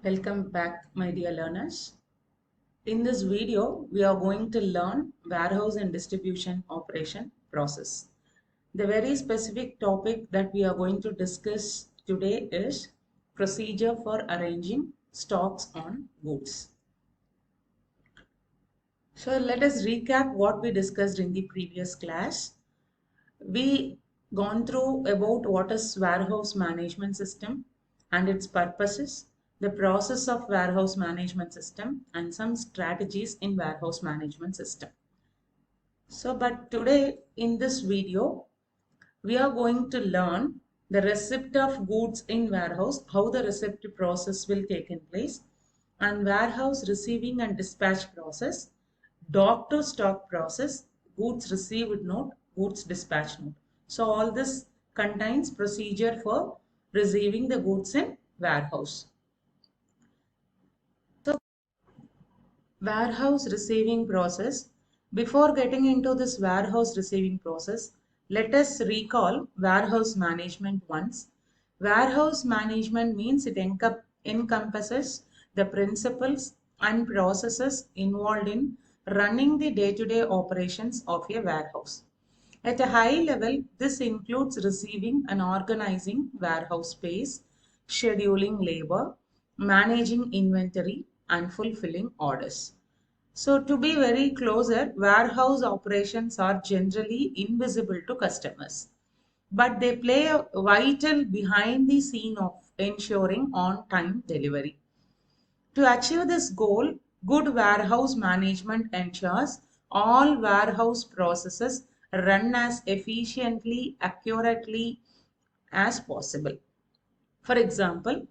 Welcome back, my dear learners. In this video, we are going to learn warehouse and distribution operation process. The very specific topic that we are going to discuss today is procedure for arranging stocks on goods. So let us recap what we discussed in the previous class. We gone through about what is warehouse management system and its purposes, the process of warehouse management system, and some strategies in warehouse management system. But today in this video, we are going to learn the receipt of goods in warehouse, how the receipt process will take in place, and warehouse receiving and dispatch process, dock to stock process, goods received note, goods dispatch note. So all this contains procedure for receiving the goods in warehouse. So warehouse receiving process. Before getting into this warehouse receiving process, let us recall warehouse management once. Warehouse management means it encompasses the principles and processes involved in running the day-to-day operations of a warehouse. At a high level, this includes receiving and organizing warehouse space, scheduling labor, managing inventory, and fulfilling orders. So to be very closer, warehouse operations are generally invisible to customers, but they play a vital behind the scene of ensuring on-time delivery. To achieve this goal, good warehouse management ensures all warehouse processes run as efficiently, accurately as possible. For example,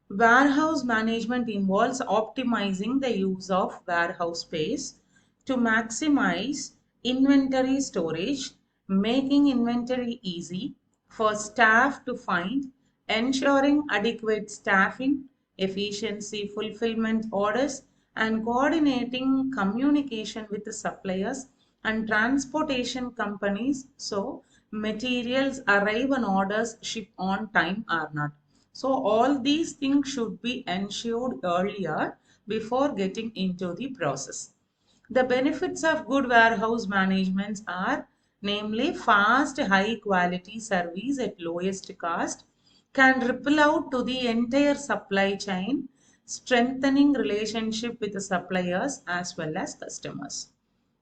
warehouse management involves optimizing the use of warehouse space to maximize inventory storage, making inventory easy for staff to find, ensuring adequate staffing, efficiency fulfillment orders, and coordinating communication with the suppliers and transportation companies so materials arrive and orders ship on time or not. So all these things should be ensured earlier before getting into the process. The benefits of good warehouse management are namely fast, high quality service at lowest cost, can ripple out to the entire supply chain, strengthening relationship with the suppliers as well as customers.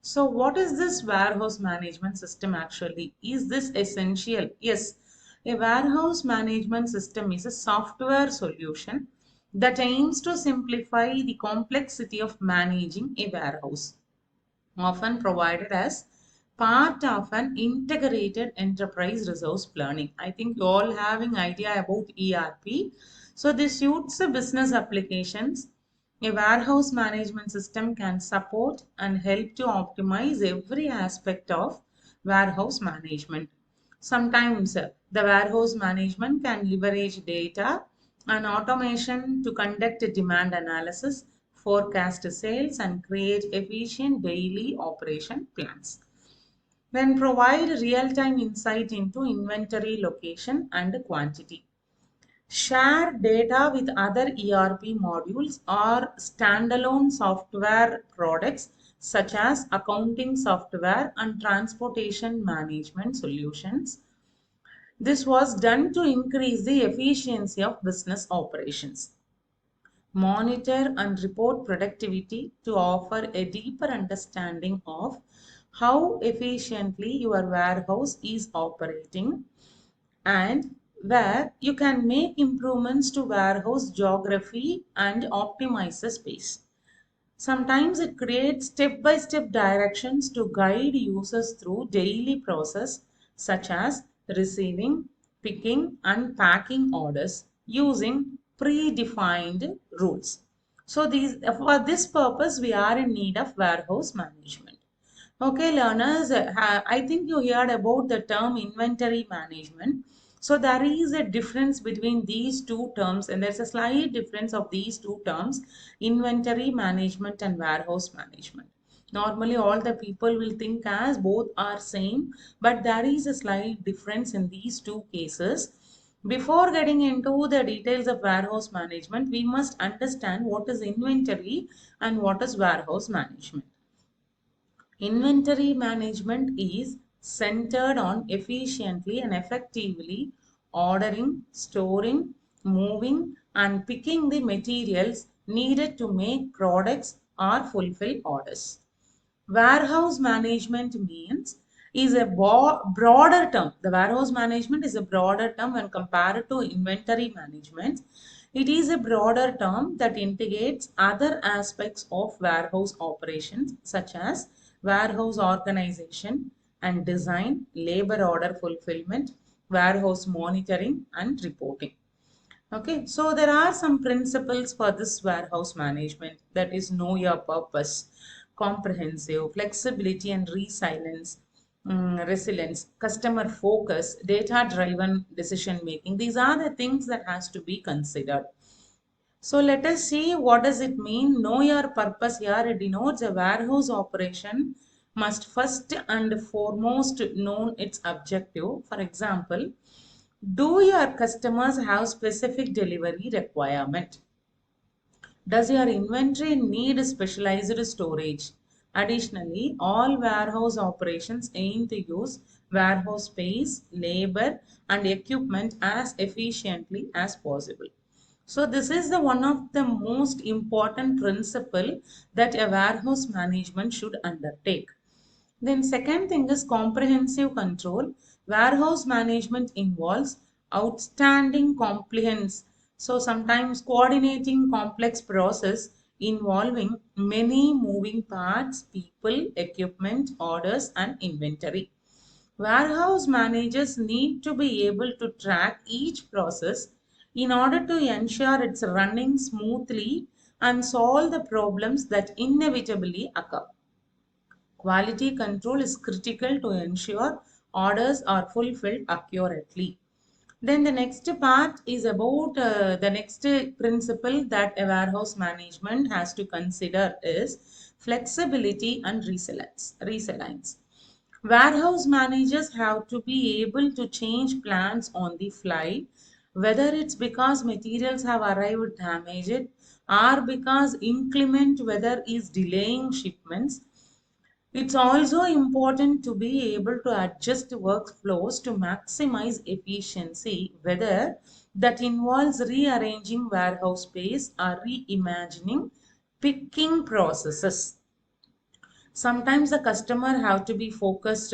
So what is this warehouse management system actually? Is this essential? Yes, a warehouse management system is a software solution that aims to simplify the complexity of managing a warehouse, often provided as part of an integrated enterprise resource planning. I think you all having idea about ERP. So this suits the business applications. A warehouse management system can support and help to optimize every aspect of warehouse management. Sometimes the warehouse management can leverage data and automation to conduct demand analysis, forecast sales, and create efficient daily operation plans. Then provide real-time insight into inventory location and quantity. Share data with other ERP modules or standalone software products such as accounting software and transportation management solutions. This was done to increase the efficiency of business operations. Monitor and report productivity to offer a deeper understanding of how efficiently your warehouse is operating and where you can make improvements to warehouse geography and optimize the space. Sometimes it creates step-by-step directions to guide users through daily process such as receiving, picking, and packing orders using predefined rules. So for this purpose, we are in need of warehouse management. Okay, learners, I think you heard about the term inventory management. So there is a difference between these two terms, and there's a slight difference of these two terms, inventory management and warehouse management. Normally, all the people will think as both are same, but there is a slight difference in these two cases. Before getting into the details of warehouse management, we must understand what is inventory and what is warehouse management. Inventory management is centered on efficiently and effectively ordering, storing, moving, and picking the materials needed to make products or fulfill orders. Warehouse management means is a broader term. The warehouse management is a broader term when compared to inventory management. It is a broader term that integrates other aspects of warehouse operations such as warehouse organization and design, labor order fulfillment, warehouse monitoring and reporting. Okay, so there are some principles for this warehouse management, that is know your purpose, comprehensive, flexibility and resilience, customer focus, data driven decision making. These are the things that has to be considered. So let us see what does it mean. Know your purpose here. It denotes a warehouse operation must first and foremost know its objective. For example, do your customers have specific delivery requirement? Does your inventory need specialized storage? Additionally, all warehouse operations aim to use warehouse space, labor, and equipment as efficiently as possible. So this is the one of the most important principle that a warehouse management should undertake. Then second thing is comprehensive control. Warehouse management involves outstanding compliance. So sometimes coordinating complex process involving many moving parts, people, equipment, orders and inventory. Warehouse managers need to be able to track each process in order to ensure it's running smoothly and solve the problems that inevitably occur. Quality control is critical to ensure orders are fulfilled accurately. Then the next part is about the next principle that a warehouse management has to consider is flexibility and resilience. Warehouse managers have to be able to change plans on the fly, whether it's because materials have arrived damaged or because inclement weather is delaying shipments. It's also important to be able to adjust workflows to maximize efficiency, whether that involves rearranging warehouse space or reimagining picking processes. Sometimes the customer have to be focused.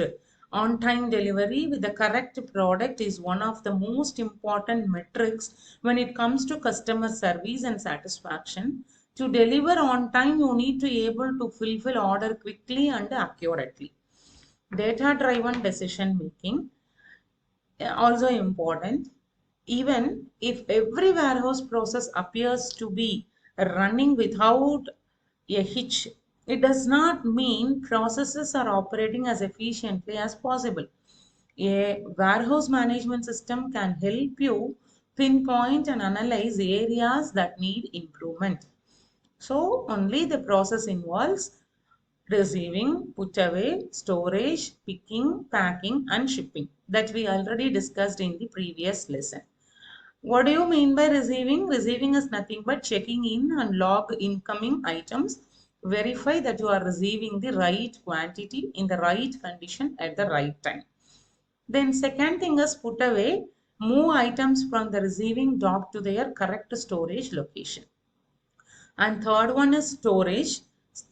On time delivery with the correct product is one of the most important metrics when it comes to customer service and satisfaction. To deliver on time, you need to be able to fulfill order quickly and accurately. Data driven decision making also important. Even if every warehouse process appears to be running without a hitch, it does not mean processes are operating as efficiently as possible. A warehouse management system can help you pinpoint and analyze areas that need improvement. So, only the process involves receiving, put away, storage, picking, packing, and shipping that we already discussed in the previous lesson. What do you mean by receiving? Receiving is nothing but checking in and log incoming items. Verify that you are receiving the right quantity in the right condition at the right time. Then second thing is put away. Move items from the receiving dock to their correct storage location. And third one is storage.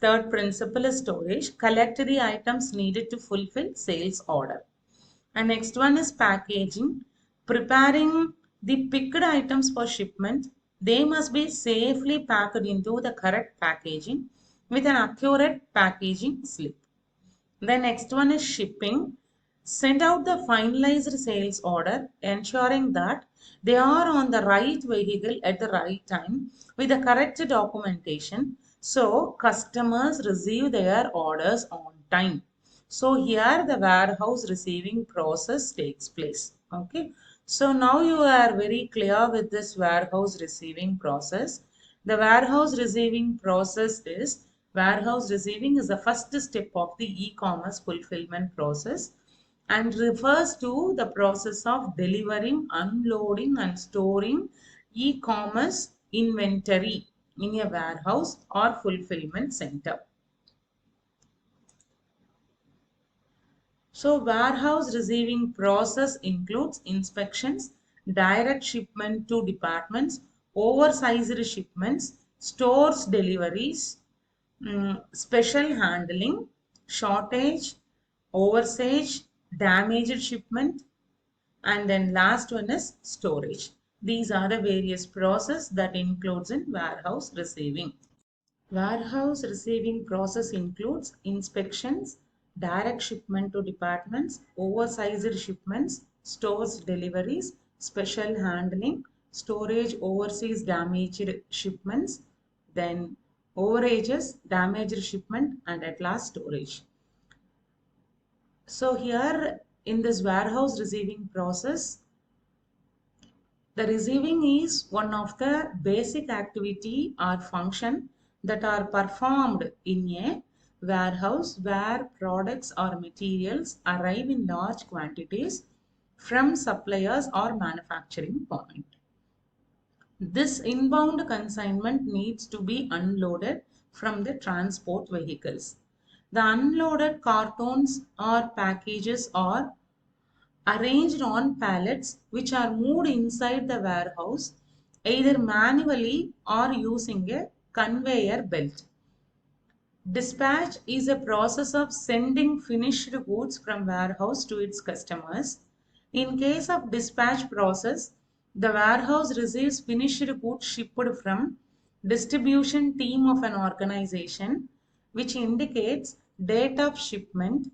Third principle is storage. Collect the items needed to fulfill sales order. And next one is packaging. Preparing the picked items for shipment. They must be safely packed into the correct packaging with an accurate packaging slip. The next one is shipping. Send out the finalized sales order, ensuring that they are on the right vehicle at the right time with the correct documentation so customers receive their orders on time. So here the warehouse receiving process takes place. Okay. So now you are very clear with this warehouse receiving process. The warehouse receiving process is the first step of the e-commerce fulfillment process. and refers to the process of delivering, unloading, and storing e-commerce inventory in a warehouse or fulfillment center. So warehouse receiving process includes inspections, direct shipment to departments, oversized shipments, stores deliveries, special handling, shortage, oversage, damaged shipment, and then last one is storage. These are the various process that includes in warehouse receiving. Warehouse receiving process includes inspections, direct shipment to departments, oversized shipments, stores deliveries, special handling, storage overseas damaged shipments, then overages, damaged shipment, and at last storage. So here in this warehouse receiving process, the receiving is one of the basic activity or function that are performed in a warehouse where products or materials arrive in large quantities from suppliers or manufacturing point. This inbound consignment needs to be unloaded from the transport vehicles. The unloaded cartons or packages are arranged on pallets which are moved inside the warehouse either manually or using a conveyor belt. Dispatch is a process of sending finished goods from warehouse to its customers. In case of dispatch process, the warehouse receives finished goods shipped from distribution team of an organization, which indicates date of shipment,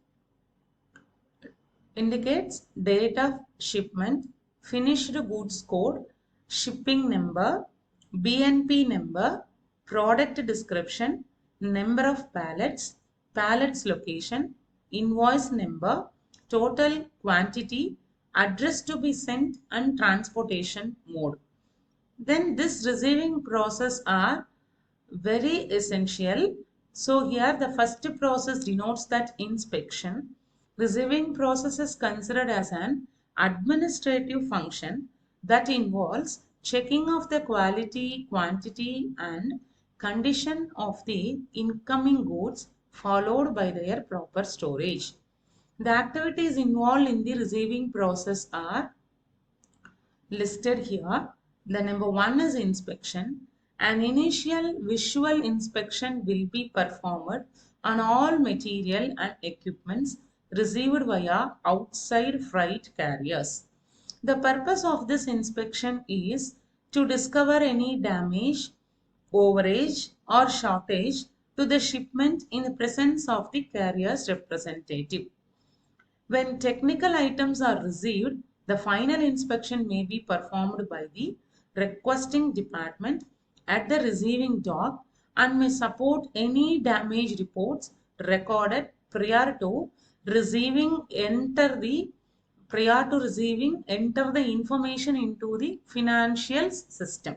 finished goods code, shipping number, BNP number, product description, number of pallets, pallets location, invoice number, total quantity, address to be sent, and transportation mode. Then this receiving process are very essential. So here the first process denotes that inspection. Receiving process is considered as an administrative function that involves checking of the quality, quantity, and condition of the incoming goods followed by their proper storage. The activities involved in the receiving process are listed here. The number one is inspection. An initial visual inspection will be performed on all material and equipments received via outside freight carriers. The purpose of this inspection is to discover any damage, overage, or shortage to the shipment in the presence of the carrier's representative. When technical items are received, the final inspection may be performed by the requesting department at the receiving dock and may support any damage reports recorded prior to receiving enter the information into the financial system.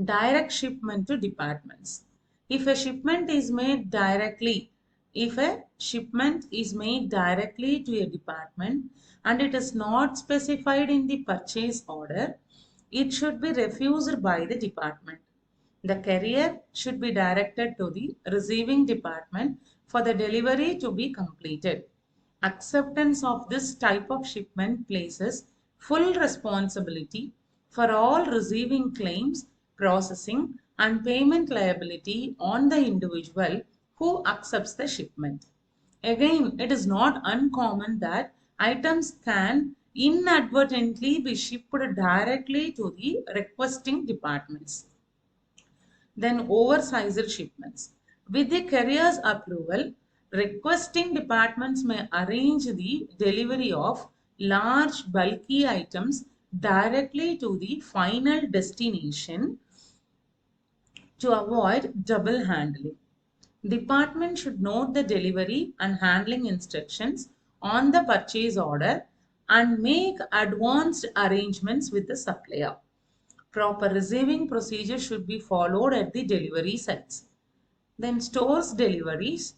Direct shipment to departments. If a shipment is made directly if a shipment is made directly to a department and it is not specified in the purchase order, it should be refused by the department. The carrier should be directed to the receiving department for the delivery to be completed. Acceptance of this type of shipment places full responsibility for all receiving claims, processing, and payment liability on the individual who accepts the shipment. Again, it is not uncommon that items can inadvertently be shipped directly to the requesting departments. Then oversized shipments. With the carrier's approval, requesting departments may arrange the delivery of large bulky items directly to the final destination to avoid double handling. Department should note the delivery and handling instructions on the purchase order and make advanced arrangements with the supplier. Proper receiving procedure should be followed at the delivery sites. Then stores deliveries.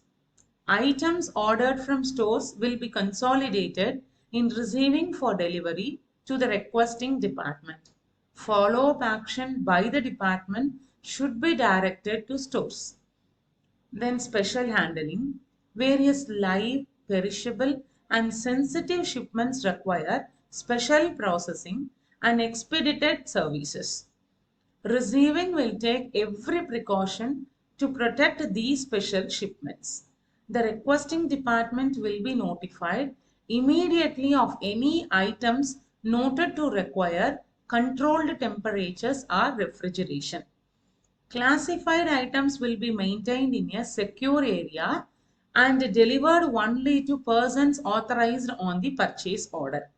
Items ordered from stores will be consolidated in receiving for delivery to the requesting department. Follow-up action by the department should be directed to stores. Then special handling. Various live, perishable and sensitive shipments require special processing and expedited services. Receiving will take every precaution to protect these special shipments. The requesting department will be notified immediately of any items noted to require controlled temperatures or refrigeration. Classified items will be maintained in a secure area and delivered only to persons authorized on the purchase order.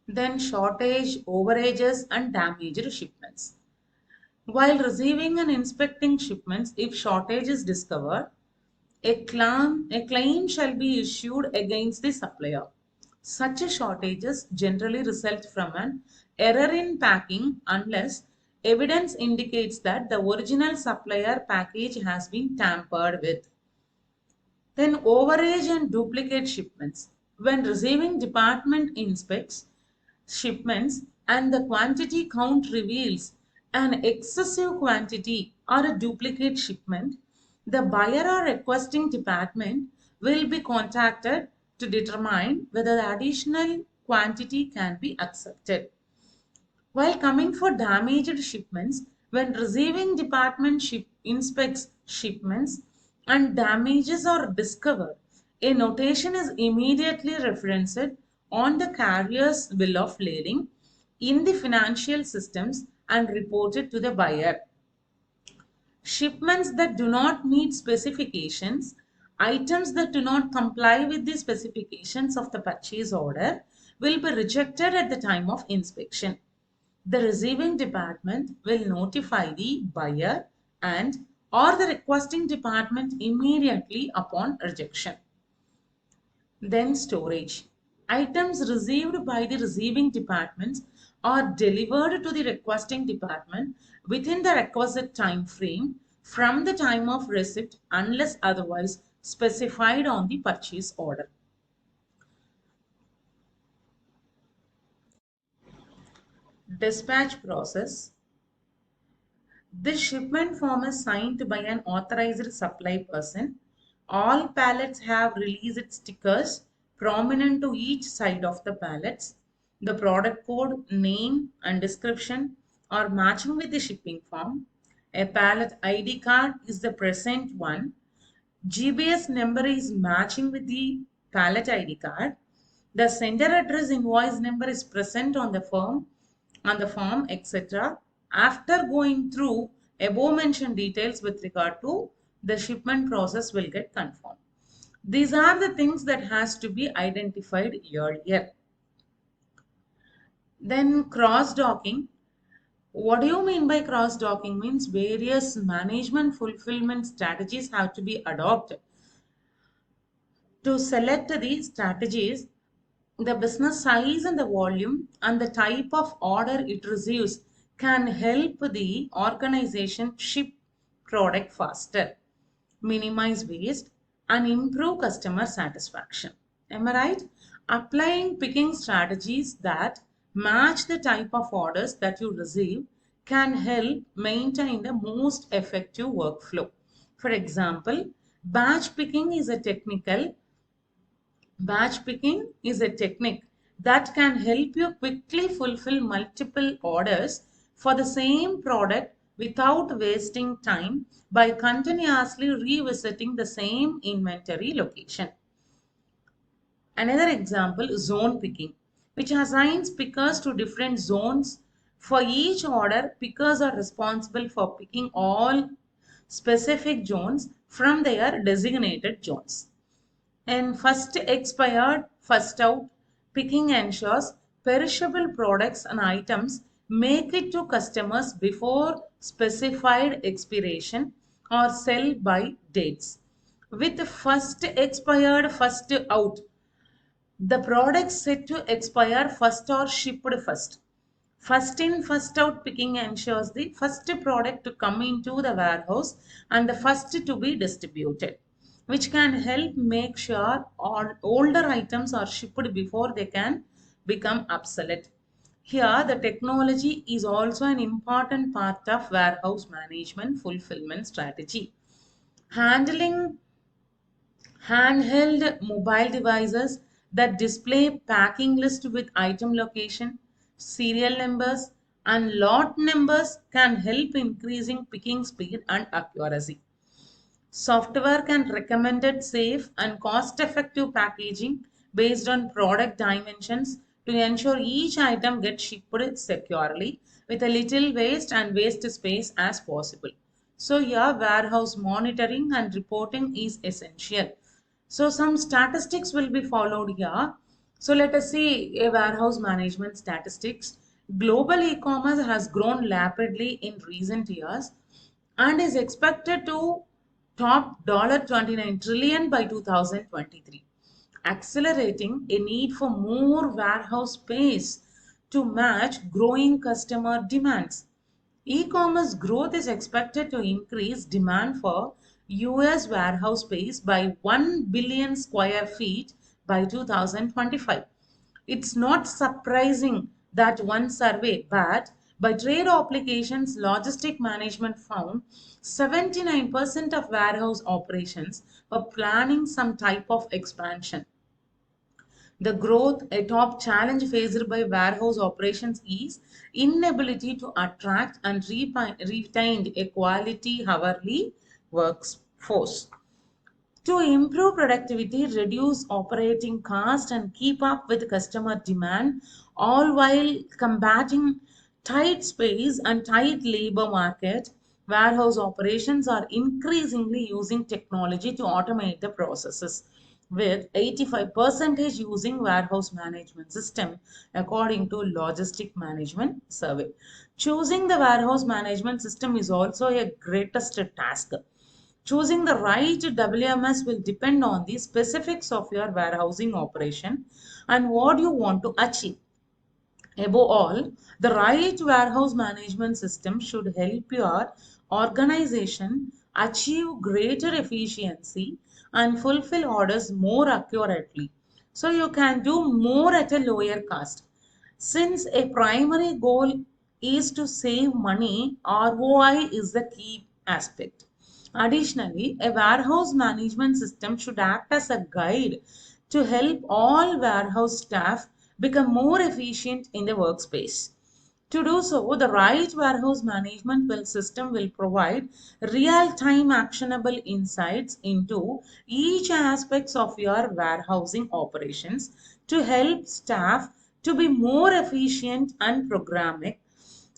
Then shortage, overages and damaged shipments. While receiving and inspecting shipments, if shortage is discovered, a claim shall be issued against the supplier. Such shortages generally result from an error in packing unless evidence indicates that the original supplier package has been tampered with. Then overage and duplicate shipments. When receiving department inspects shipments and the quantity count reveals an excessive quantity or a duplicate shipment, the buyer or requesting department will be contacted to determine whether the additional quantity can be accepted. While coming for damaged shipments, when receiving department inspects shipments and damages are discovered, a notation is immediately referenced on the carrier's bill of lading in the financial systems and reported to the buyer. Shipments that do not meet specifications, items that do not comply with the specifications of the purchase order will be rejected at the time of inspection. The receiving department will notify the buyer and or the requesting department immediately upon rejection. Then storage. Items received by the receiving departments are delivered to the requesting department within the requisite time frame from the time of receipt unless otherwise specified on the purchase order. Dispatch process. This shipment form is signed by an authorized supply person. All pallets have released stickers prominent to each side of the pallets. The product code, name, and description are matching with the shipping form. A pallet ID card is the present one. GBS number is matching with the pallet ID card. The sender address invoice number is present on the form, etc. After going through above mentioned details with regard to the shipment process will get confirmed. These are the things that has to be identified earlier. Then cross docking. What do you mean by cross docking? Means various management fulfillment strategies have to be adopted. To select the strategies, the business size and the volume and the type of order it receives can help the organization ship product faster, minimize waste, and improve customer satisfaction. Am I right? Applying picking strategies that match the type of orders that you receive can help maintain the most effective workflow. For example, Batch picking is a technique that can help you quickly fulfill multiple orders for the same product without wasting time by continuously revisiting the same inventory location. Another example, zone picking, which assigns pickers to different zones. For each order, pickers are responsible for picking all specific zones from their designated zones. And first expired, first out picking ensures perishable products and items make it to customers before specified expiration or sell by dates. With first expired, first out, the products set to expire first or shipped first. First in, first out picking ensures the first product to come into the warehouse and the first to be distributed. which can help make sure all older items are shipped before they can become obsolete. Here, the technology is also an important part of warehouse management fulfillment strategy. Handling handheld mobile devices that display packing list with item location, serial numbers, and lot numbers can help increasing picking speed and accuracy. Software can recommend safe and cost-effective packaging based on product dimensions to ensure each item gets shipped securely with a little waste and waste space as possible. So here warehouse monitoring and reporting is essential. So some statistics will be followed here. So let us see a warehouse management statistics. Global e-commerce has grown rapidly in recent years and is expected to top $29 trillion by 2023, accelerating a need for more warehouse space to match growing customer demands. E-commerce growth is expected to increase demand for US warehouse space by 1 billion square feet by 2025. It's not surprising that one survey, but by trade applications, logistic management found 79% of warehouse operations were planning some type of expansion. The growth, a top challenge faced by warehouse operations is inability to attract and retain a quality hourly workforce. To improve productivity, reduce operating cost, and keep up with customer demand, all while combating tight space and tight labor market, warehouse operations are increasingly using technology to automate the processes, with 85% using warehouse management system according to logistic management survey. Choosing the warehouse management system is also a greatest task. Choosing the right WMS will depend on the specifics of your warehousing operation and what you want to achieve. Above all, the right warehouse management system should help your organization achieve greater efficiency and fulfill orders more accurately. So you can do more at a lower cost. Since a primary goal is to save money, ROI is the key aspect. Additionally, a warehouse management system should act as a guide to help all warehouse staff become more efficient in the workspace. To do so, the right warehouse management system will provide real-time actionable insights into each aspects of your warehousing operations to help staff to be more efficient and programmatic,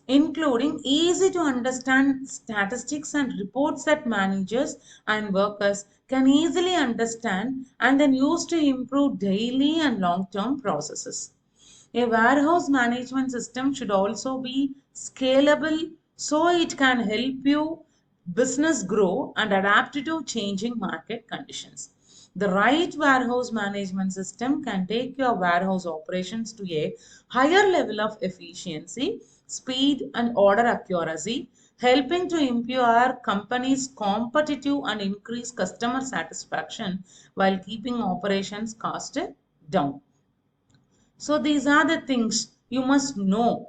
including easy to understand statistics and reports that managers and workers can easily understand and then use to improve daily and long-term processes. A warehouse management system should also be scalable so it can help your business grow and adapt to changing market conditions. The right warehouse management system can take your warehouse operations to a higher level of efficiency, speed, and order accuracy, helping to improve your company's competitive and increase customer satisfaction while keeping operations cost down. So these are the things you must know.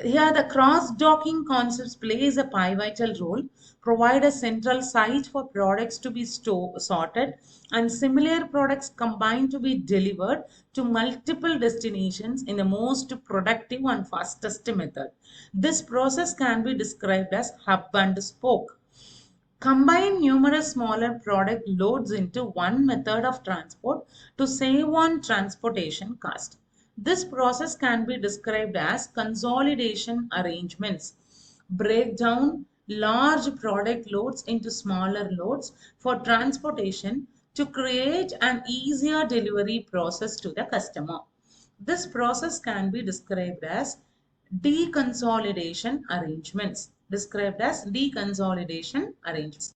Here the cross-docking concepts plays a pivotal role, provide a central site for products to be sorted and similar products combined to be delivered to multiple destinations in the most productive and fastest method. This process can be described as hub and spoke. Combine numerous smaller product loads into one method of transport to save on transportation cost. This process can be described as consolidation arrangements. Break down large product loads into smaller loads for transportation to create an easier delivery process to the customer. This process can be described as deconsolidation arrangements. Described as deconsolidation arrangements.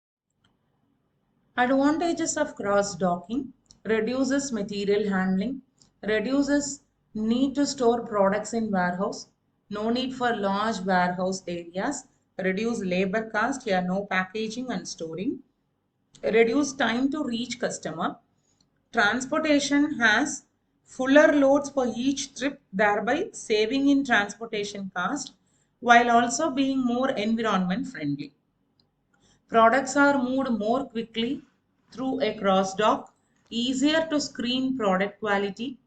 Advantages of cross-docking: reduces material handling, reduces need to store products in warehouse, no need for large warehouse areas, reduce labor cost, here no packaging and storing, reduce time to reach customer. Transportation has fuller loads for each trip, thereby saving in transportation cost while also being more environment friendly. Products are moved more quickly through a cross dock, easier to screen product quality,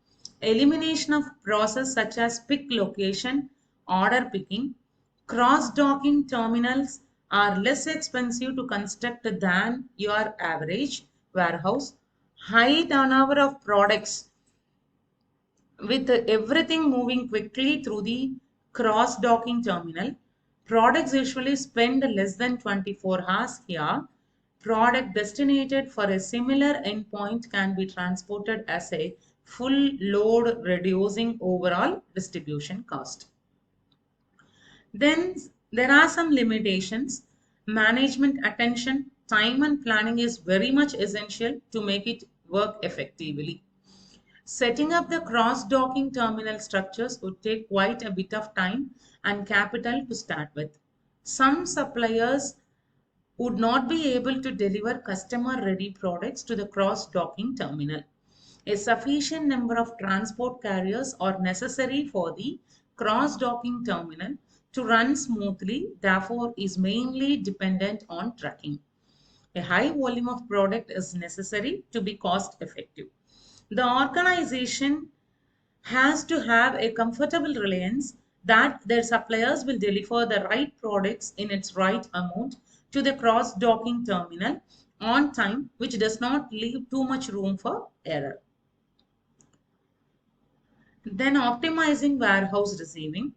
elimination of process such as pick location, order picking. Cross docking terminals are less expensive to construct than your average warehouse. High turnover of products with everything moving quickly through the cross docking terminal. Products usually spend less than 24 hours here. Product destinated for a similar endpoint can be transported as a full load, reducing overall distribution cost. Then there are some limitations. Management attention, time and planning is very much essential to make it work effectively. Setting up the cross-docking terminal structures would take quite a bit of time and capital to start with. Some suppliers would not be able to deliver customer-ready products to the cross-docking terminal. A sufficient number of transport carriers are necessary for the cross-docking terminal to run smoothly, therefore is mainly dependent on trucking. A high volume of product is necessary to be cost effective. The organization has to have a comfortable reliance that their suppliers will deliver the right products in its right amount to the cross docking terminal on time, which does not leave too much room for error. Then optimizing warehouse receiving.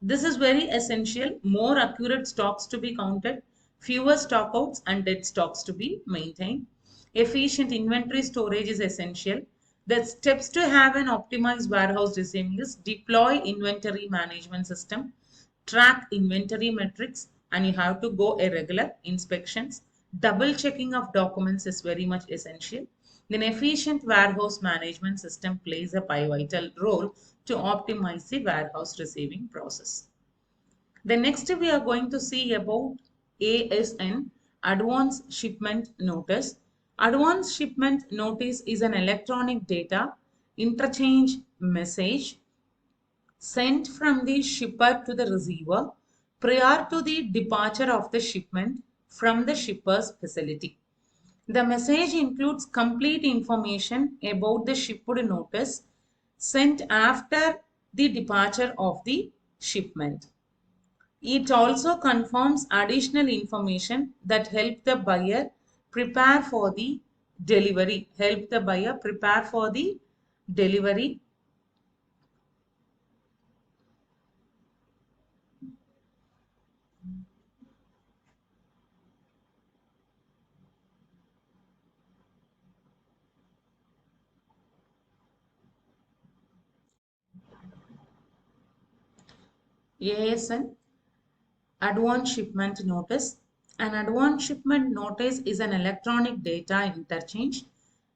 This is very essential. More accurate stocks to be counted, fewer stockouts and dead stocks to be maintained. Efficient inventory storage is essential. The steps to have an optimized warehouse receiving is deploy inventory management system, track inventory metrics, and you have to go a regular inspections. Double checking of documents is very much essential. Then efficient warehouse management system plays a pivotal role to optimize the warehouse receiving process. The next we are going to see about ASN, Advance Shipment Notice. Advance Shipment Notice is an electronic data interchange message sent from the shipper to the receiver prior to the departure of the shipment from the shipper's facility. The message includes complete information about the shipped notice sent after the departure of the shipment. It also confirms additional information that help the buyer prepare for the delivery. Help the buyer prepare for the delivery. ASN, Advance Shipment Notice. An advance shipment notice is an electronic data interchange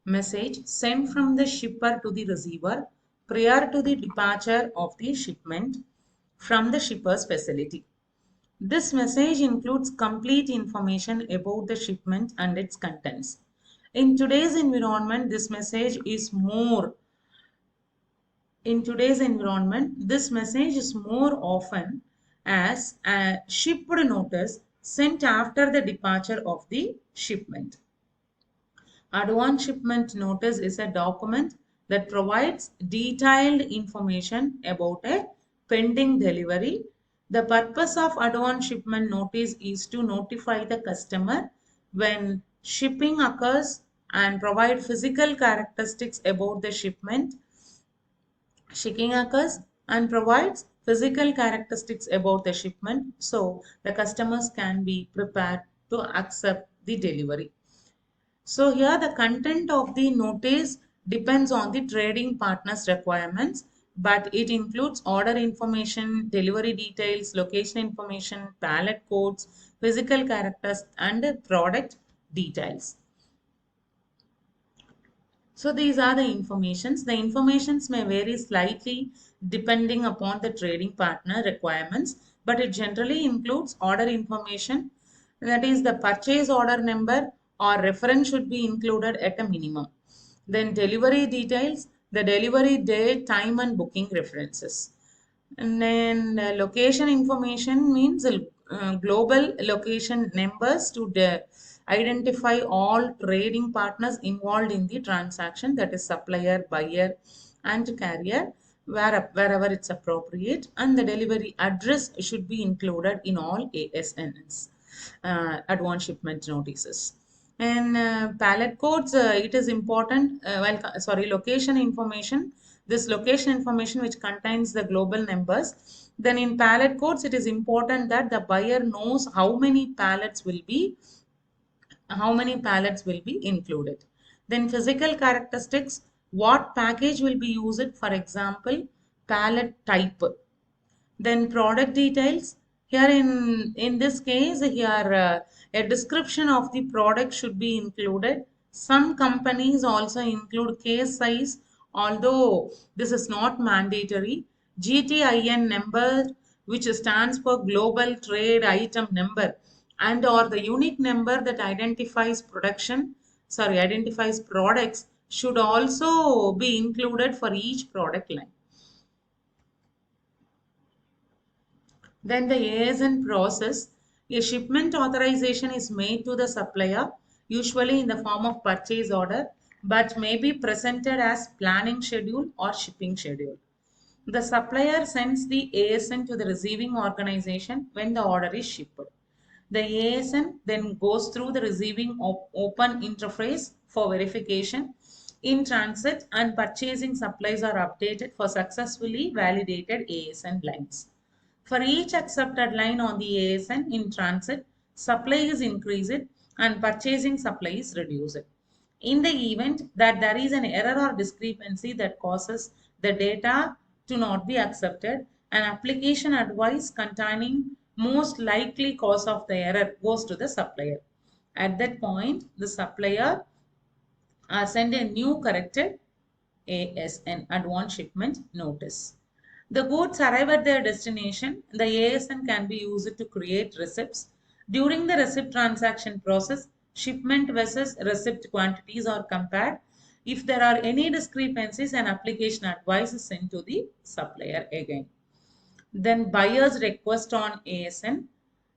message sent from the shipper to the receiver prior to the departure of the shipment from the shipper's facility. This message includes complete information about the shipment and its contents. In today's environment, this message is more often as a shipped notice sent after the departure of the shipment. Advance shipment notice is a document that provides detailed information about a pending delivery. The purpose of advance shipment notice is to notify the customer when shipping occurs and provide physical characteristics about the shipment. Shipping occurs and provides physical characteristics about the shipment so the customers can be prepared to accept the delivery. So here the content of the notice depends on the trading partner's requirements, but it includes order information, delivery details, location information, pallet codes, physical characters, and product details. So these are the informations. The informations may vary slightly depending upon the trading partner requirements, but it generally includes order information, that is the purchase order number, or reference should be included at a minimum. Then delivery details, the delivery date, time and booking references. And then location information means global location numbers to identify all trading partners involved in the transaction, that is supplier, buyer and carrier, wherever it's appropriate. And the delivery address should be included in all ASNs, advance shipment notices. And pallet codes, it is important, sorry, location information, this location information which contains the global numbers. Then in pallet codes, it is important that the buyer knows how many pallets will be included. Then physical characteristics, what package will be used, for example, pallet type. Then product details. Here in this case, here a description of the product should be included. Some companies also include case size, although this is not mandatory. GTIN number, which stands for Global Trade Item Number, and or the unique number that identifies products, should also be included for each product line. Then the ASN process, a shipment authorization is made to the supplier, usually in the form of purchase order, but may be presented as planning schedule or shipping schedule. The supplier sends the ASN to the receiving organization when the order is shipped. The ASN then goes through the receiving open interface for verification. In transit and purchasing supplies are updated for successfully validated ASN lines. For each accepted line on the ASN in transit, supply is increased and purchasing supply is reduced. In the event that there is an error or discrepancy that causes the data to not be accepted, an application advice containing most likely cause of the error goes to the supplier. At that point, the supplier send a new corrected ASN, advance shipment notice. The goods arrive at their destination. The ASN can be used to create receipts. During the receipt transaction process, shipment versus receipt quantities are compared. If there are any discrepancies, an application advice is sent to the supplier again. Then buyer's request on ASN.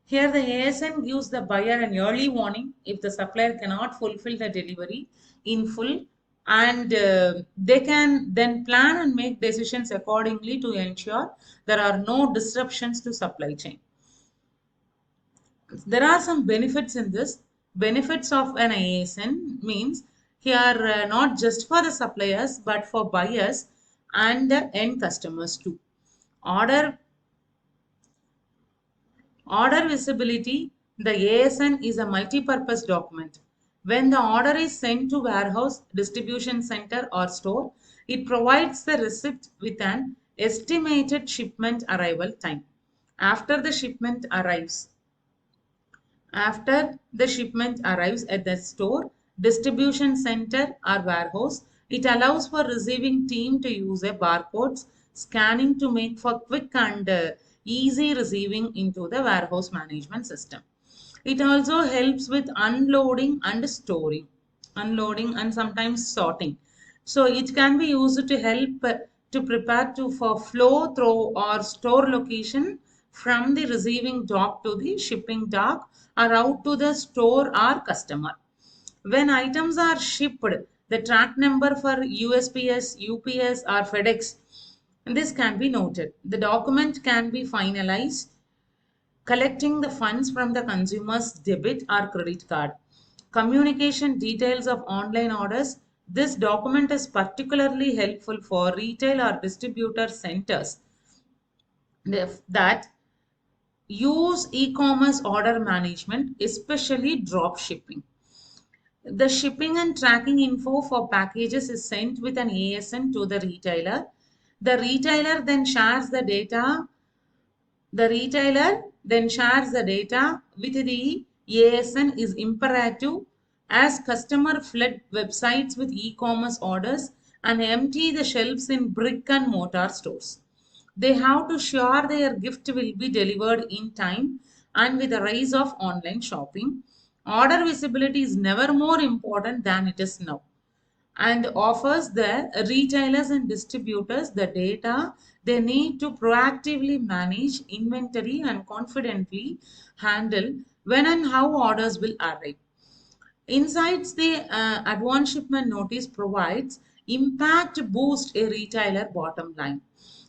Here the ASN gives the buyer an early warning if the supplier cannot fulfill the delivery in full, and they can then plan and make decisions accordingly to ensure there are no disruptions to supply chain. There are some benefits in this. Benefits of an ASN means here not just for the suppliers but for buyers and the end customers too. Order Order visibility, the ASN is a multi-purpose document. When the order is sent to warehouse, distribution center or store, it provides the receipt with an estimated shipment arrival time. After the shipment arrives, After the shipment arrives at the store, distribution center or warehouse, it allows for receiving team to use a barcodes scanning to make for quick and easy receiving into the warehouse management system. It also helps with unloading and sometimes sorting. So it can be used to help to prepare to for flow through or store location from the receiving dock to the shipping dock or out to the store or customer. When items are shipped, the track number for USPS, UPS or FedEx, this can be noted. The document can be finalized collecting the funds from the consumer's debit or credit card. Communication details of online orders. This document is particularly helpful for retail or distributor centers that use e-commerce order management, especially drop shipping. The shipping and tracking info for packages is sent with an ASN to the retailer. The retailer then shares the data The retailer then shares the data with the ASN is imperative as customer flood websites with e-commerce orders and empty the shelves in brick and mortar stores. They have to sure their gift will be delivered in time, and with the rise of online shopping, Order visibility is never more important than it is now, and offers the retailers and distributors the data they need to proactively manage inventory and confidently handle when and how orders will arrive. Insights the advance shipment notice provides impact boost a retailer bottom line,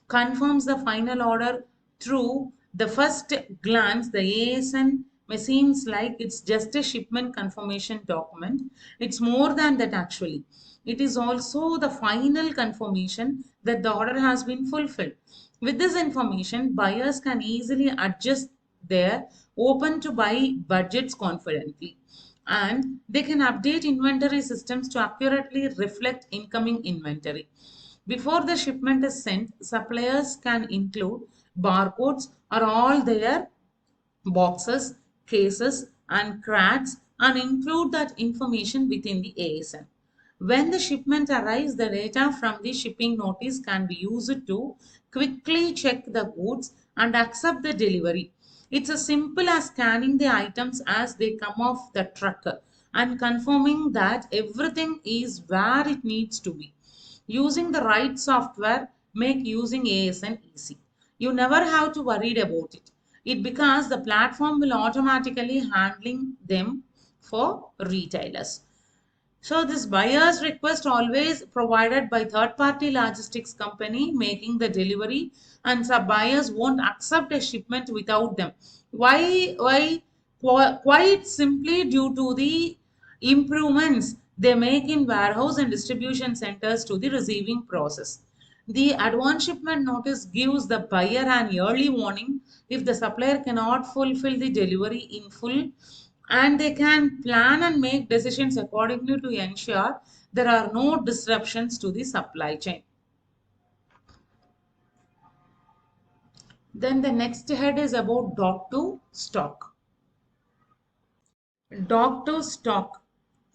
confirms the final order through the first glance. The ASN may seems like it's just a shipment confirmation document. It's more than that actually. It is also the final confirmation that the order has been fulfilled. With this information, buyers can easily adjust their open to buy budgets confidently, and they can update inventory systems to accurately reflect incoming inventory. Before the shipment is sent, suppliers can include barcodes or all their boxes, cases, and crates and include that information within the ASN. When the shipment arrives, the data from the shipping notice can be used to quickly check the goods and accept the delivery. It's as simple as scanning the items as they come off the truck and confirming that everything is where it needs to be. Using the right software make using ASN easy. You never have to worry about it. It because the platform will automatically handling them for retailers. So this buyer's request always provided by third-party logistics company making the delivery, and some buyers won't accept a shipment without them. Why? Why? Quite simply due to the improvements they make in warehouse and distribution centers to the receiving process. The advance shipment notice gives the buyer an early warning if the supplier cannot fulfill the delivery in full, and they can plan and make decisions accordingly to ensure there are no disruptions to the supply chain. Then the next head is about dock to stock. Dock to stock.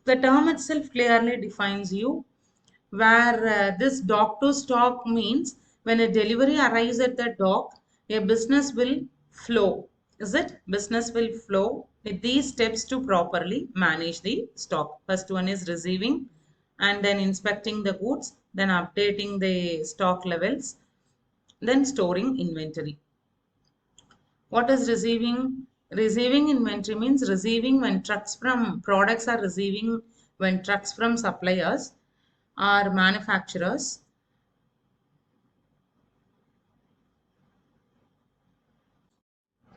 The term itself clearly defines you where this dock to stock means when a delivery arrives at the dock, a business will flow. Is it? Business will flow with these steps to properly manage the stock. First one is receiving and then inspecting the goods, then updating the stock levels, then storing inventory. What is receiving? Receiving inventory means receiving when trucks from products are receiving when trucks from suppliers or manufacturers.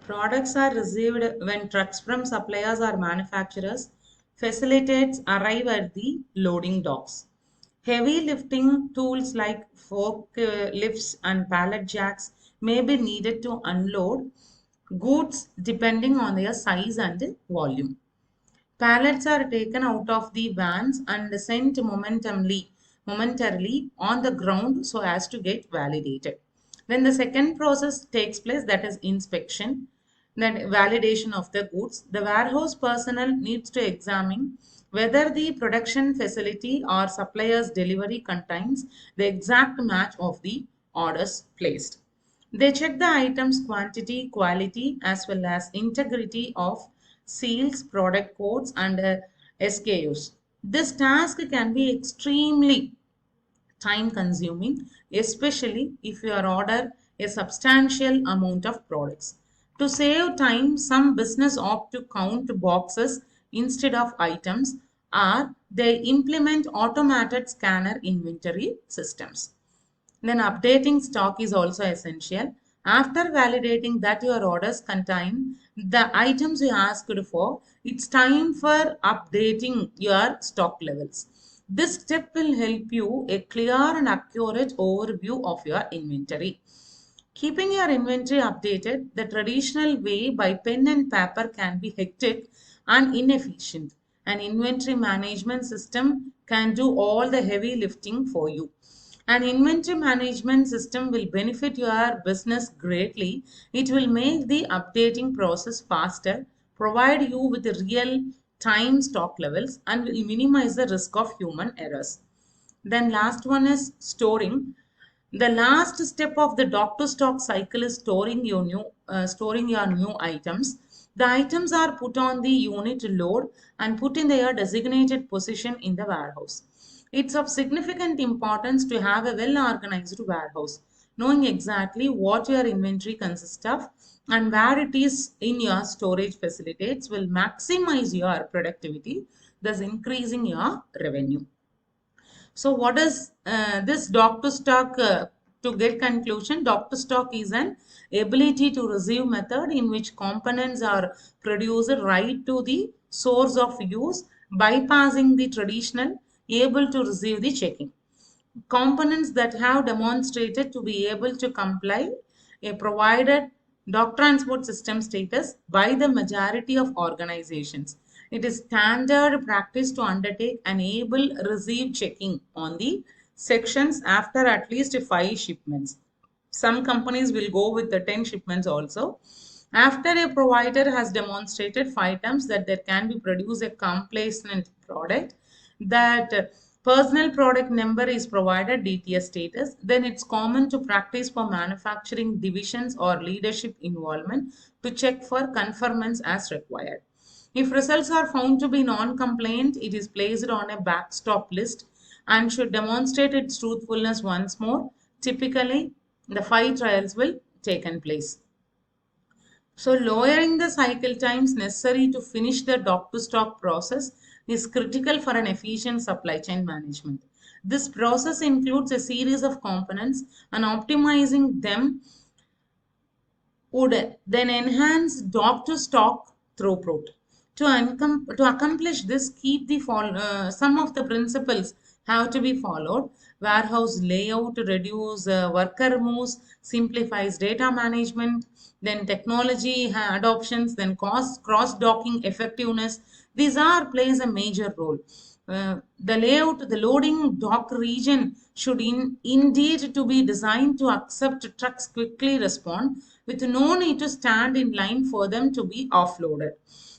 Products are received when trucks from suppliers or manufacturers facilitates arrive at the loading docks. Heavy lifting tools like fork lifts and pallet jacks may be needed to unload goods depending on their size and volume. Pallets are taken out of the vans and sent momentarily on the ground so as to get validated. Then the second process takes place, that is inspection, then validation of the goods. The warehouse personnel needs to examine whether the production facility or supplier's delivery contains the exact match of the orders placed. They check the items quantity, quality, as well as integrity of seals, product codes, and SKUs. This task can be extremely time consuming, especially if you are order a substantial amount of products. To save time, some business opt to count boxes instead of items, or they implement automated scanner inventory systems. Then updating stock is also essential. After validating that your orders contain the items you asked for, it's time for updating your stock levels. This step will help you a clear and accurate overview of your inventory. Keeping your inventory updated the traditional way by pen and paper can be hectic and inefficient. An inventory management system can do all the heavy lifting for you. An inventory management system will benefit your business greatly. It will make the updating process faster, provide you with the real time stock levels, and will minimize the risk of human errors. Then last one is storing. The last step of the dock to stock cycle is storing your new items. The items are put on the unit to load and put in their designated position in the warehouse. It's of significant importance to have a well organized warehouse. Knowing exactly what your inventory consists of and where it is in your storage facilities will maximize your productivity, thus increasing your revenue. So, what is this doctor stock? To get conclusion, doctor stock is an ability to receive method in which components are produced right to the source of use, bypassing the traditional able to receive the checking. Components that have demonstrated to be able to comply a provided dock transport system status by the majority of organizations. It is standard practice to undertake and able receive checking on the sections after at least 5 shipments. Some companies will go with the 10 shipments also. After a provider has demonstrated 5 times that there can be produced a complacent product, that personal product number is provided DTS status, then it's common to practice for manufacturing divisions or leadership involvement to check for conformance as required. If results are found to be non-compliant, it is placed on a backstop list and should demonstrate its truthfulness once more. Typically, the 5 trials will taken place. So lowering the cycle times necessary to finish the dock to stock process is critical for an efficient supply chain management. This process includes a series of components and optimizing them would then enhance dock to stock throughput. To accomplish this, some of the principles have to be followed. Warehouse layout to reduce worker moves, simplifies data management, then technology adoptions, then cost cross docking effectiveness. These are plays a major role. The layout, the loading dock region should indeed to be designed to accept trucks quickly respond with no need to stand in line for them to be offloaded.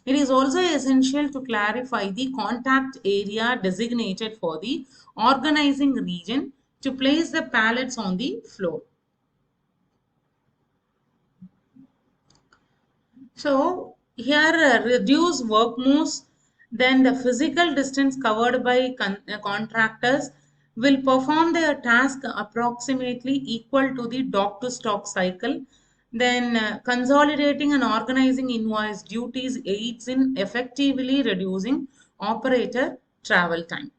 It is also essential to clarify the contact area designated for the organizing region to place the pallets on the floor. So here reduce work moves, then the physical distance covered by contractors will perform their task approximately equal to the dock to stock cycle. Then consolidating and organizing invoice duties aids in effectively reducing operator travel time.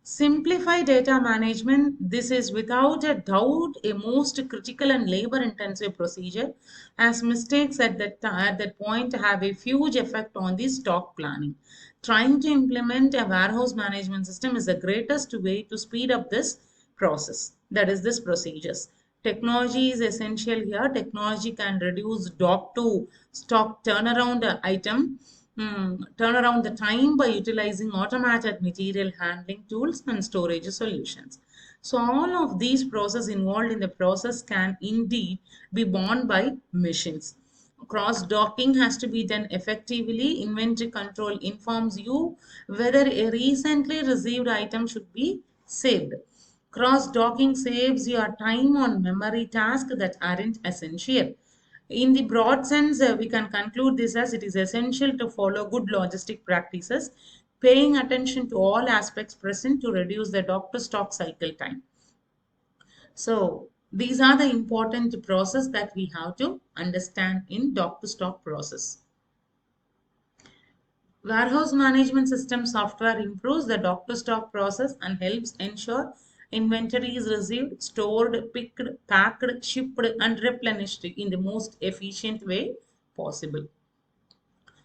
Simplify data management. This is without a doubt a most critical and labor intensive procedure, as mistakes at that point have a huge effect on the stock planning. Trying to implement a warehouse management system is the greatest way to speed up this process. That is, this procedures. Technology is essential here. Technology can reduce dock to stock turn around the time by utilizing automated material handling tools and storage solutions. So all of these processes involved in the process can indeed be borne by machines. Cross docking has to be done effectively. Inventory control informs you whether a recently received item should be saved. Cross docking saves your time on memory tasks that aren't essential. In the broad sense, we can conclude this as it is essential to follow good logistic practices, paying attention to all aspects present to reduce the dock to stock cycle time. So, these are the important process that we have to understand in dock to stock process. Warehouse management system software improves the dock to stock process and helps ensure inventory is received, stored, picked, packed, shipped, and replenished in the most efficient way possible.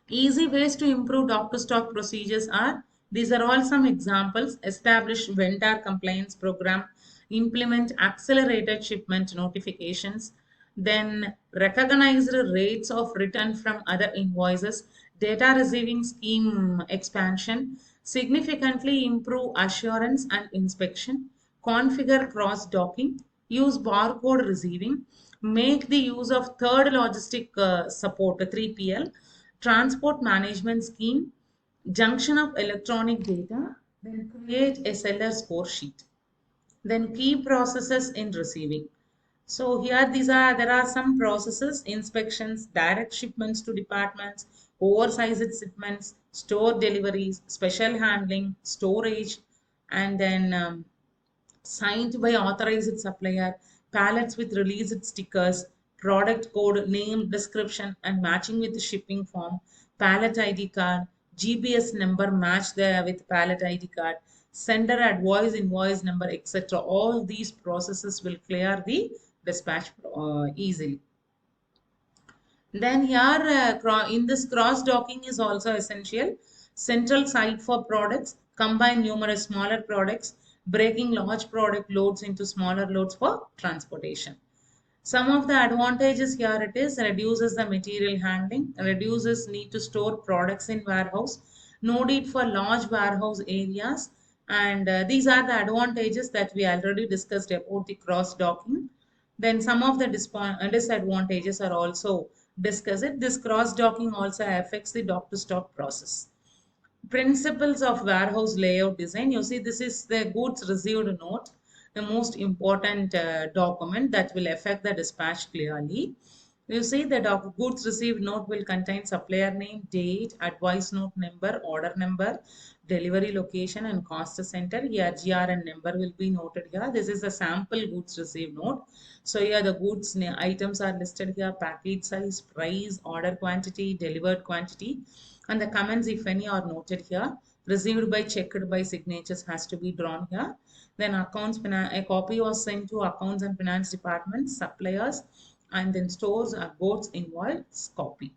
Easy ways to improve dock to stock procedures are these are all some examples: establish vendor compliance program, implement accelerated shipment notifications, then recognize the rates of return from other invoices, data receiving scheme expansion, significantly improve assurance and inspection, configure cross docking, use barcode receiving, make the use of third logistic support 3PL, transport management scheme, junction of electronic data, then create a seller score sheet, then key processes in receiving. So here there are some processes: inspections, direct shipments to departments, oversized shipments, store deliveries, special handling, storage, and then signed by authorized supplier, pallets with released stickers, product code, name, description, and matching with the shipping form, pallet ID card, GPS number matched there with pallet ID card, sender advice, invoice number, etc. All these processes will clear the dispatch easily. Then here in this cross docking is also essential. Central site for products, combine numerous smaller products, breaking large product loads into smaller loads for transportation. Some of the advantages here it is reduces the material handling, reduces need to store products in warehouse, no need for large warehouse areas, and these are the advantages that we already discussed about the cross docking. Then some of the disadvantages are also discussed. This cross docking also affects the dock to stock process. Principles of warehouse layout design. You see, this is the goods received note, the most important document that will affect the dispatch clearly. You see, the goods received note will contain supplier name, date, advice note number, order number, delivery location, and cost center. Here, GRN number will be noted here. This is a sample goods received note. So here, the goods items are listed here: package size, price, order quantity, delivered quantity, and the comments, if any, are noted here. Received by, checked by, signatures has to be drawn here. Then accounts, a copy was sent to accounts and finance departments, suppliers, and then stores are boards invoice copy.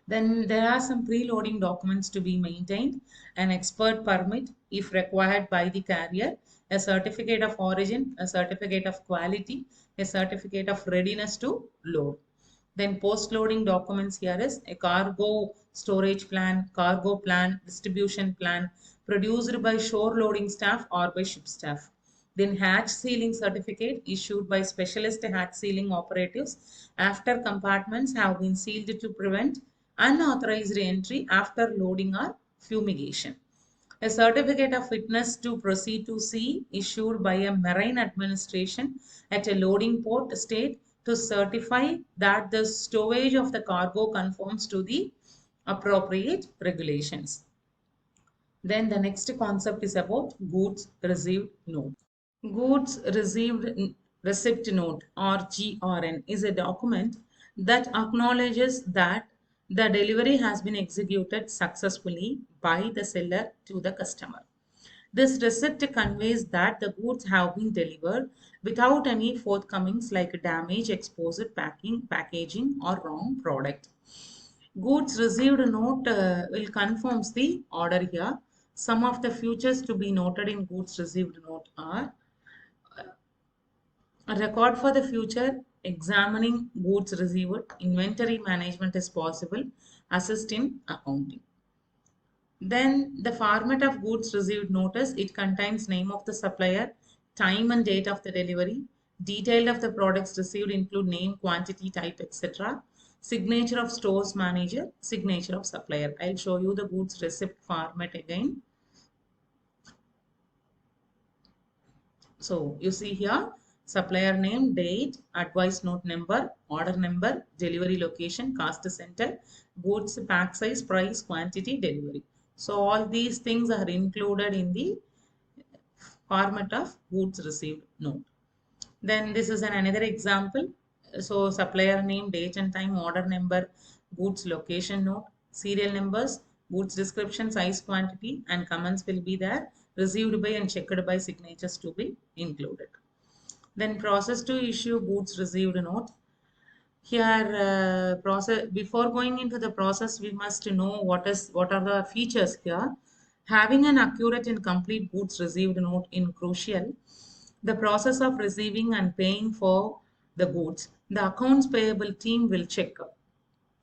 Then there are some pre-loading documents to be maintained: an expert permit if required by the carrier, a certificate of origin, a certificate of quality, a certificate of readiness to load. Then post-loading documents here is a cargo storage plan, cargo plan, distribution plan produced by shore loading staff or by ship staff. Then hatch sealing certificate issued by specialist hatch sealing operatives after compartments have been sealed to prevent unauthorized entry after loading or fumigation. A certificate of fitness to proceed to sea issued by a marine administration at a loading port state to certify that the stowage of the cargo conforms to the appropriate regulations. Then the next concept is about goods received note. Goods received receipt note or GRN is a document that acknowledges that the delivery has been executed successfully by the seller to the customer. This receipt conveys that the goods have been delivered without any forthcomings like damage, exposed packing, packaging, or wrong product. Goods received note will confirms the order here. Some of the features to be noted in goods received note are a record for the future, examining goods received, inventory management is possible, assist in accounting. Then the format of goods received notice, it contains name of the supplier, time and date of the delivery, detail of the products received include name, quantity, type, etc. Signature of stores manager, signature of supplier. I'll show you the goods receipt format again. So you see here, supplier name, date, advice note number, order number, delivery location, cost center, goods pack size, price, quantity, delivery. So all these things are included in the format of goods received note. Then this is another example. So supplier name, date and time, order number, goods location note, serial numbers, goods description, size, quantity, and comments will be there. Received by and checked by signatures to be included. Then process to issue goods received note. Here process, before going into the process, we must know what are the features here. Having an accurate and complete goods received note in crucial. The process of receiving and paying for the goods. The accounts payable team will check.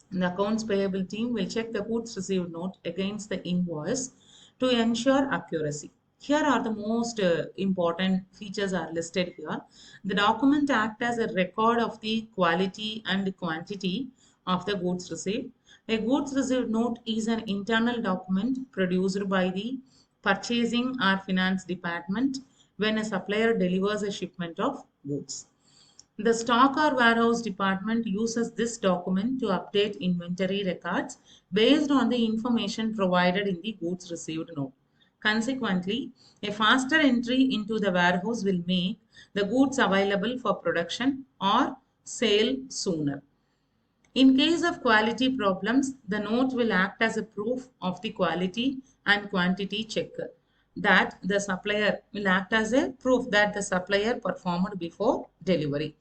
The accounts payable team will check the goods received note against the invoice to ensure accuracy. Here are the most important features are listed here. The document acts as a record of the quality and quantity of the goods received. A goods received note is an internal document produced by the purchasing or finance department when a supplier delivers a shipment of goods. The stock or warehouse department uses this document to update inventory records based on the information provided in the goods received note. Consequently, a faster entry into the warehouse will make the goods available for production or sale sooner. In case of quality problems, the note will act as a proof of the quality and quantity checker that the supplier will act as a proof that the supplier performed before delivery.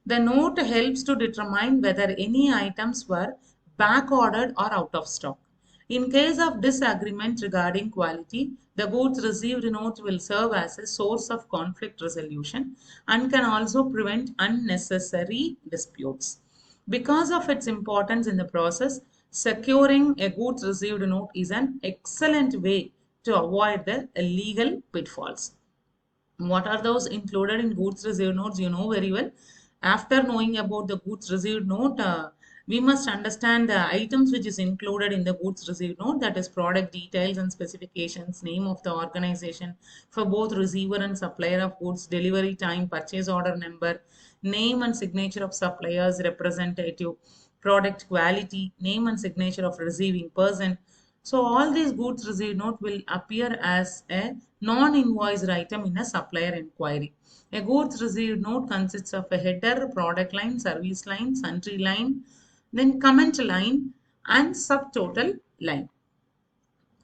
The note helps to determine whether any items were back ordered or out of stock. In case of disagreement regarding quality, the goods received note will serve as a source of conflict resolution and can also prevent unnecessary disputes. Because of its importance in the process, securing a goods received note is an excellent way to avoid the illegal pitfalls. What are those included in goods received notes? You know very well. After knowing about the goods received note, we must understand the items which is included in the goods received note, that is product details and specifications, name of the organization for both receiver and supplier of goods, delivery time, purchase order number, name and signature of suppliers representative, product quality, name and signature of receiving person. So all these goods received note will appear as a non-invoiced item in a supplier inquiry. A goods received note consists of a header, product line, service line, sundry line, then comment line and subtotal line.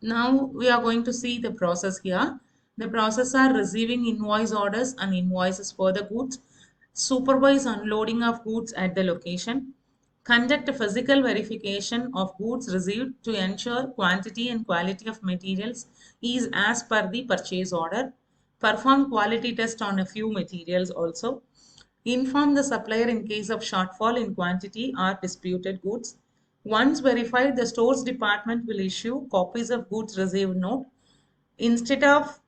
Now we are going to see the process here. The process are receiving invoice orders and invoices for the goods, supervise unloading of goods at the location, conduct a physical verification of goods received to ensure quantity and quality of materials is as per the purchase order, perform quality test on a few materials also, inform the supplier in case of shortfall in quantity or disputed goods. Once verified, the stores department will issue copies of goods received note. Instead of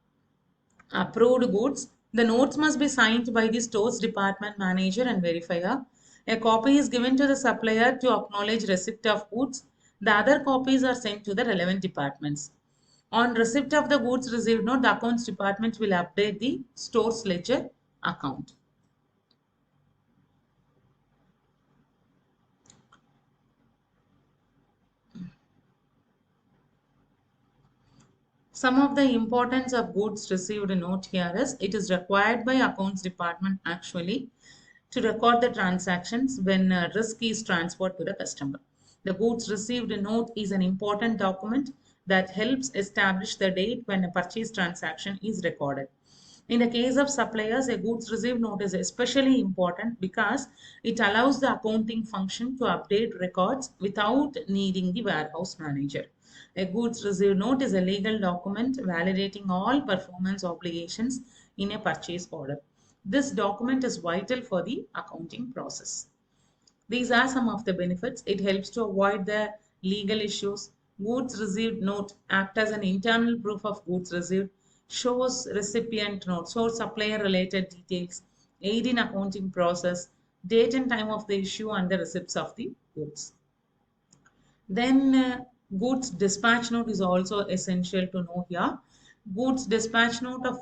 approved goods, the notes must be signed by the stores department manager and verifier. A copy is given to the supplier to acknowledge receipt of goods. The other copies are sent to the relevant departments. On receipt of the goods received note, the accounts department will update the store's ledger account. Some of the importance of goods received note here is it is required by accounts department actually to record the transactions when risk is transferred to the customer. The goods received note is an important document that helps establish the date when a purchase transaction is recorded. In the case of suppliers, a goods received note is especially important because it allows the accounting function to update records without needing the warehouse manager. A goods received note is a legal document validating all performance obligations in a purchase order. This document is vital for the accounting process. These are some of the benefits. It helps to avoid the legal issues. Goods received note act as an internal proof of goods received, shows recipient note, shows supplier related details, aid in accounting process, date and time of the issue and the receipts of the goods. Then goods dispatch note is also essential to know here. Goods dispatch note of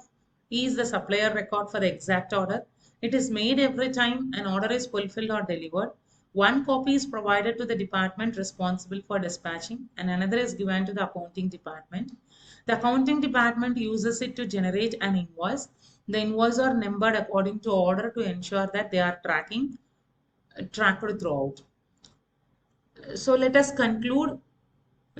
is the supplier record for the exact order. It is made every time an order is fulfilled or delivered. One copy is provided to the department responsible for dispatching and another is given to the accounting department. The accounting department uses it to generate an invoice. The invoices are numbered according to order to ensure that they are tracked throughout. So let us conclude.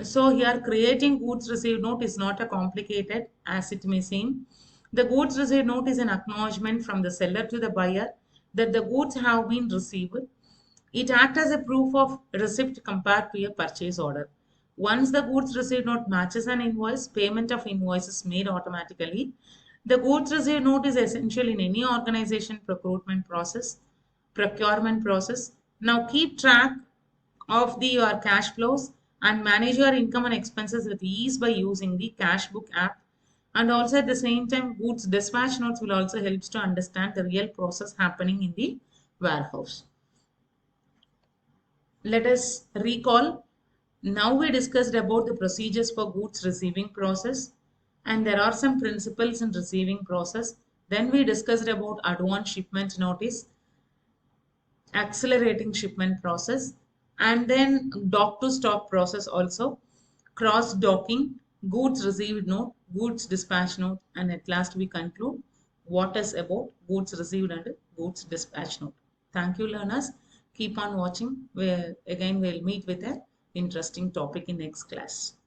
So here creating goods received note is not a complicated as it may seem. The goods received note is an acknowledgement from the seller to the buyer that the goods have been received. It acts as a proof of receipt compared to a purchase order. Once the goods received note matches an invoice, payment of invoice is made automatically. The goods received note is essential in any organization procurement process. Now keep track of your cash flows and manage your income and expenses with ease by using the cash book app. And also at the same time, goods dispatch notes will also help to understand the real process happening in the warehouse. Let us recall. Now we discussed about the procedures for goods receiving process and there are some principles in receiving process. Then we discussed about advance shipment notice. accelerating shipment process, and then dock to stock process also, cross docking, goods received note, goods dispatch note, and at last we conclude what is about goods received and goods dispatch note. Thank you, learners. Keep on watching. We'll meet with an interesting topic in next class.